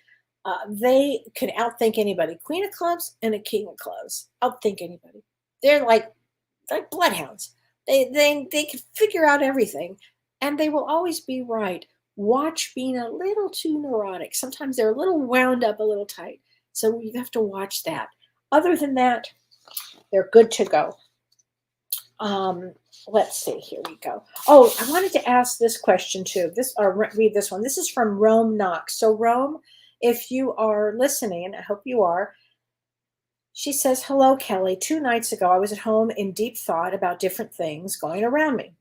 They can outthink anybody. Queen of Clubs and a King of Clubs outthink anybody. They're like bloodhounds. They can figure out everything, and they will always be right. Watch being a little too neurotic. Sometimes they're a little wound up, a little tight. So you have to watch that. Other than that, they're good to go. Let's see. Here we go. Oh, I wanted to ask this question too. Read this one. This is from Rome Knox. So Rome, if you are listening, I hope you are. She says, hello, Kelly. 2 nights ago, I was at home in deep thought about different things going around me,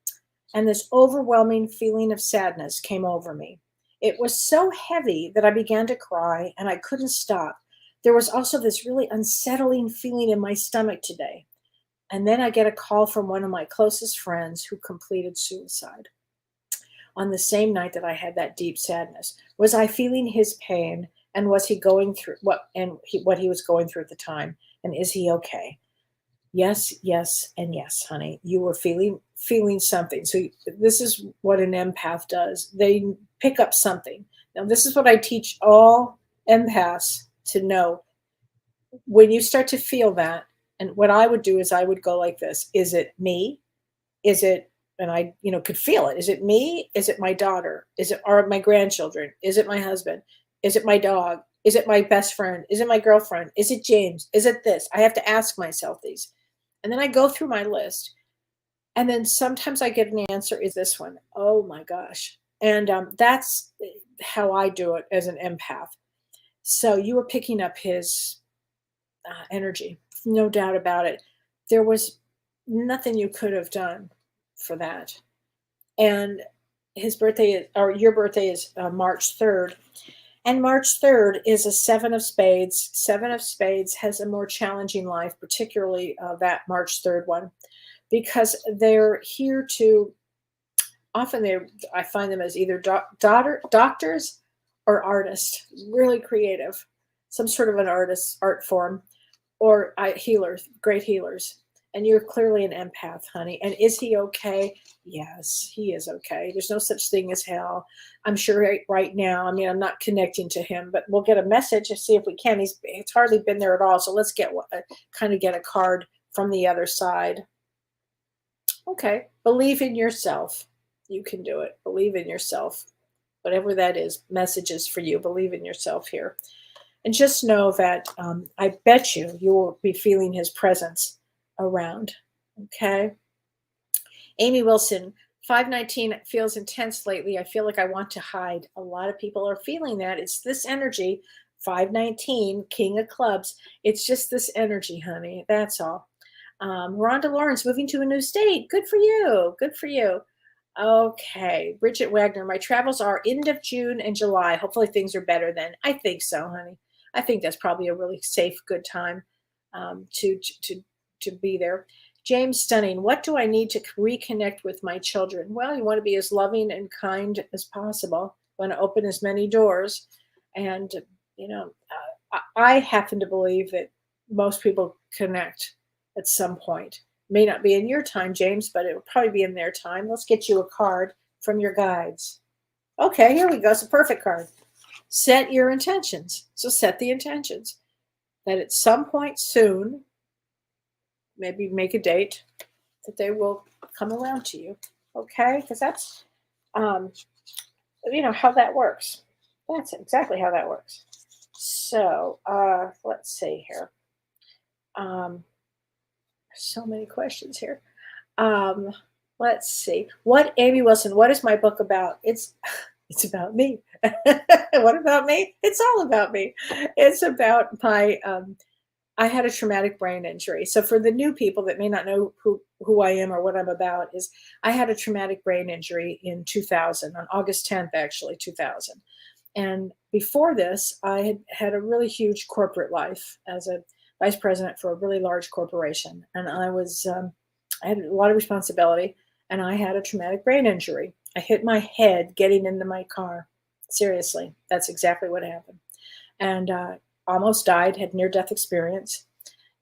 and this overwhelming feeling of sadness came over me. It was so heavy that I began to cry, and I couldn't stop. There was also this really unsettling feeling in my stomach today. And then I get a call from one of my closest friends who completed suicide on the same night that I had that deep sadness. Was I feeling his pain, and was he going through what he was going through at the time? And is he okay? Yes, yes, and yes, honey. You were feeling something. So this is what an empath does. They pick up something. Now this is what I teach all empaths to know. When you start to feel that, and what I would do is I would go like this. Is it me? Is it, and I, could feel it. Is it me? Is it my daughter? Is it, are my grandchildren? Is it my husband? Is it my dog? Is it my best friend? Is it my girlfriend? Is it James? Is it this? I have to ask myself these. And then I go through my list. And then sometimes I get an answer is this one. Oh my gosh. And that's how I do it as an empath. So you were picking up his energy, no doubt about it. There was nothing you could have done for that. And his birthday, or your birthday, is March 3rd. And March 3rd is a seven of spades. Seven of spades has a more challenging life, particularly that March 3rd one, because they're here to, often I find them as either doctors or artists, really creative, some sort of an art form, or healers, great healers. And you're clearly an empath, honey. And is he okay? Yes, he is okay. There's no such thing as hell. I'm sure right now, I'm not connecting to him, but we'll get a message and see if we can. It's hardly been there at all. So let's get a card from the other side. Okay. Believe in yourself. You can do it. Believe in yourself. Whatever that is, messages for you. Believe in yourself here. And just know that I bet you will be feeling his presence around. Okay. Amy Wilson, 519 feels intense lately. I feel like I want to hide. A lot of people are feeling that. It's this energy. 519, King of Clubs. It's just this energy, honey. That's all. Rhonda Lawrence, moving to a new state. Good for you. Good for you. Okay. Bridget Wagner, my travels are end of June and July. Hopefully things are better then. I think so, honey. I think that's probably a really safe, good time to be there. James Stunning, what do I need to reconnect with my children? Well, you want to be as loving and kind as possible. You want to open as many doors. And, I happen to believe that most people connect at some point. May not be in your time, James, but it will probably be in their time. Let's get you a card from your guides. Okay, here we go. It's a perfect card. Set your intentions. So set the intentions that at some point soon, maybe make a date that they will come around to you. Okay? Because that's, how that works. That's exactly how that works. So let's see here. So many questions here. Let's see. Amy Wilson, what is my book about? It's about me. What about me? It's all about me. It's about my I had a traumatic brain injury. So for the new people that may not know who I am or what I'm about, is I had a traumatic brain injury in 2000, on August 10th, actually, 2000. And before this, I had a really huge corporate life as a vice president for a really large corporation. And I had a lot of responsibility, and I had a traumatic brain injury. I hit my head getting into my car. Seriously, that's exactly what happened. And almost died, had near-death experience,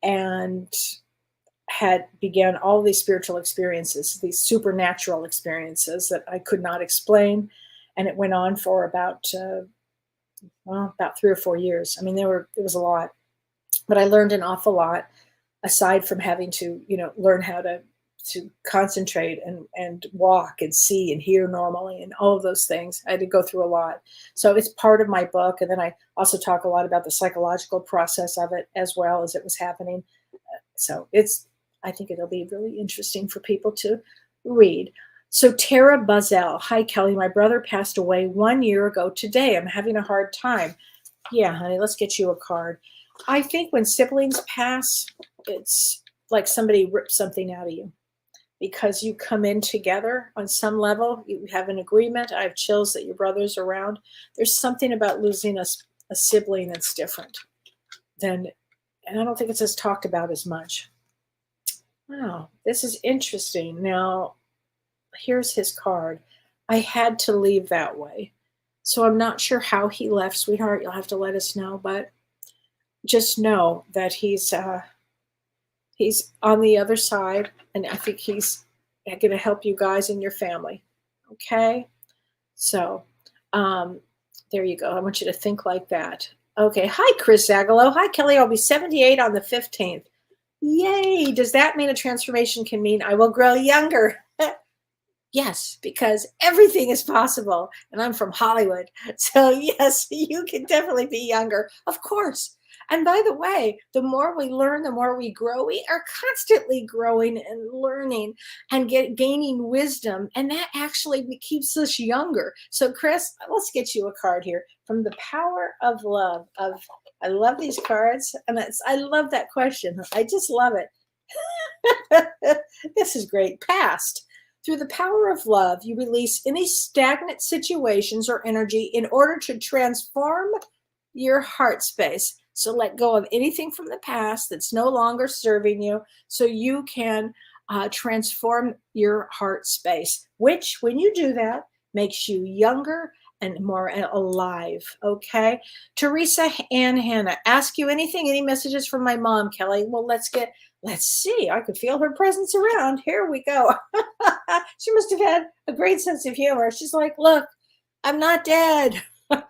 and began all these spiritual experiences, these supernatural experiences that I could not explain. And it went on for about 3 or 4 years. I mean, it was a lot, but I learned an awful lot, aside from having to, learn how to concentrate and walk and see and hear normally and all of those things. I had to go through a lot. So it's part of my book. And then I also talk a lot about the psychological process of it as well as it was happening. So I think it'll be really interesting for people to read. So Tara Buzzell, hi Kellee, my brother passed away 1 year ago today. I'm having a hard time. Yeah, honey, let's get you a card. I think when siblings pass, it's like somebody ripped something out of you, because you come in together on some level. You have an agreement. I have chills that your brother's around. There's something about losing a sibling that's different and I don't think it's as talked about as much. Wow, this is interesting. Now, here's his card. I had to leave that way. So I'm not sure how he left, sweetheart. You'll have to let us know, but just know that he's He's on the other side, and I think he's going to help you guys and your family. Okay? So, there you go. I want you to think like that. Okay. Hi, Chris Zagalo. Hi, Kellee. I'll be 78 on the 15th. Yay. Does that mean a transformation can mean I will grow younger? Yes, because everything is possible. And I'm from Hollywood. So, yes, you can definitely be younger. Of course. And by the way, the more we learn, the more we grow. We are constantly growing and learning and gaining wisdom. And that actually keeps us younger. So, Chris, let's get you a card here from the Power of Love. I love these cards. And I love that question. I just love it. This is great. Past. Through the power of love, you release any stagnant situations or energy in order to transform your heart space. So let go of anything from the past that's no longer serving you so you can transform your heart space, which when you do that makes you younger and more alive. Okay. Teresa Ann Hannah, ask you anything, any messages from my mom, Kellee? Well, let's see. I could feel her presence around. Here we go. She must have had a great sense of humor. She's like, look, I'm not dead.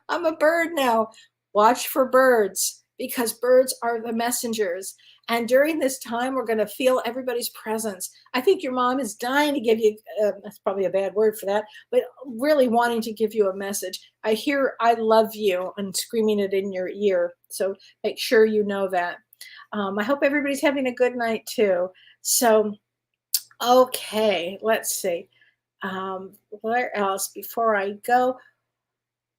I'm a bird now. Watch for birds because birds are the messengers. And during this time, we're going to feel everybody's presence. I think your mom is dying to give you, that's probably a bad word for that, but really wanting to give you a message. I hear, I love you and screaming it in your ear. So make sure you know that. I hope everybody's having a good night too. So, okay, let's see. Where else before I go?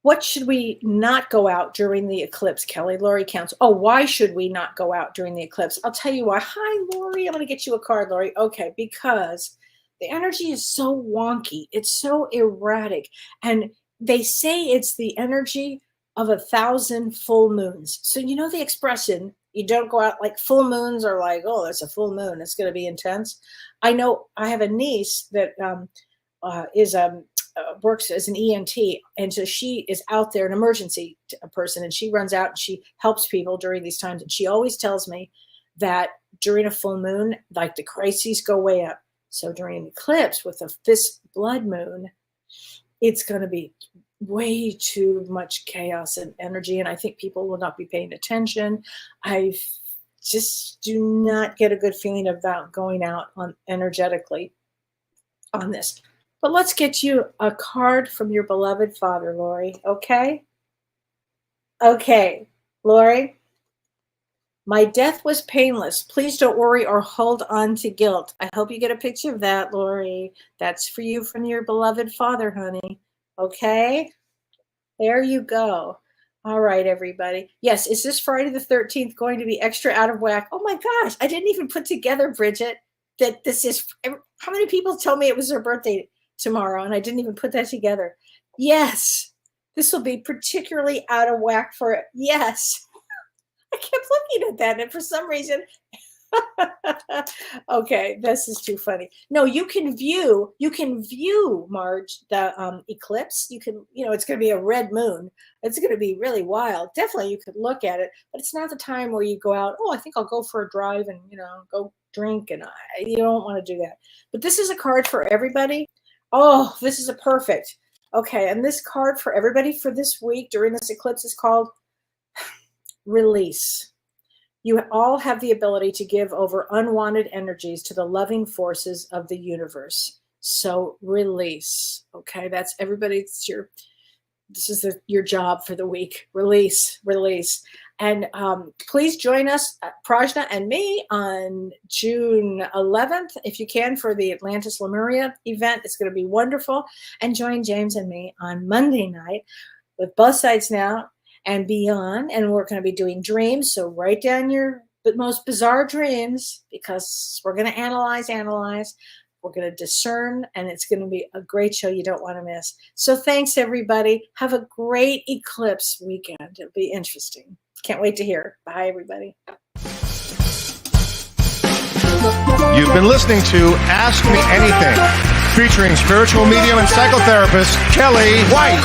What should we not go out during the eclipse, Kellee? Lori counts. Oh, why should we not go out during the eclipse? I'll tell you why. Hi, Lori. I'm going to get you a card, Lori. Okay, because the energy is so wonky. It's so erratic. And they say it's the energy of 1,000 full moons. So you know the expression, you don't go out like full moons are like, oh, it's a full moon. It's going to be intense. I know I have a niece that works as an ENT, and so she is out there, an emergency person, and she runs out and she helps people during these times. And she always tells me that during a full moon, like the crises go way up. So during an eclipse with this blood moon, it's going to be way too much chaos and energy, and I think people will not be paying attention. I just do not get a good feeling about going out on energetically on this. But let's get you a card from your beloved father, Lori, okay? Okay, Lori. My death was painless. Please don't worry or hold on to guilt. I hope you get a picture of that, Lori. That's for you from your beloved father, honey. Okay? There you go. All right, everybody. Yes, is this Friday the 13th going to be extra out of whack? Oh my gosh, I didn't even put together, Bridget, that this is, how many people told me it was their birthday tomorrow and I didn't even put that together? Yes, this will be particularly out of whack for it. Yes. I kept looking at that and for some reason, okay, this is too funny. No, you can view, Marge, the eclipse. You can, it's going to be a red moon. It's going to be really wild. Definitely you could look at it, but it's not the time where you go out, oh, I think I'll go for a drive and, go drink. And you don't want to do that. But this is a card for everybody. Oh, this is a perfect. Okay, and this card for everybody for this week during this eclipse is called Release. You all have the ability to give over unwanted energies to the loving forces of the universe. So release. Okay, that's everybody. This is your job for the week. Release. And please join us, Prajna and me, on June 11th, if you can, for the Atlantis Lemuria event. It's going to be wonderful. And join James and me on Monday night with Both Sides Now and Beyond. And we're going to be doing dreams. So write down your most bizarre dreams because we're going to analyze. We're going to discern, and it's going to be a great show you don't want to miss. So thanks, everybody. Have a great eclipse weekend. It'll be interesting. Can't wait to hear. Bye, everybody. You've been listening to Ask Me Anything, featuring spiritual medium and psychotherapist Kellee White.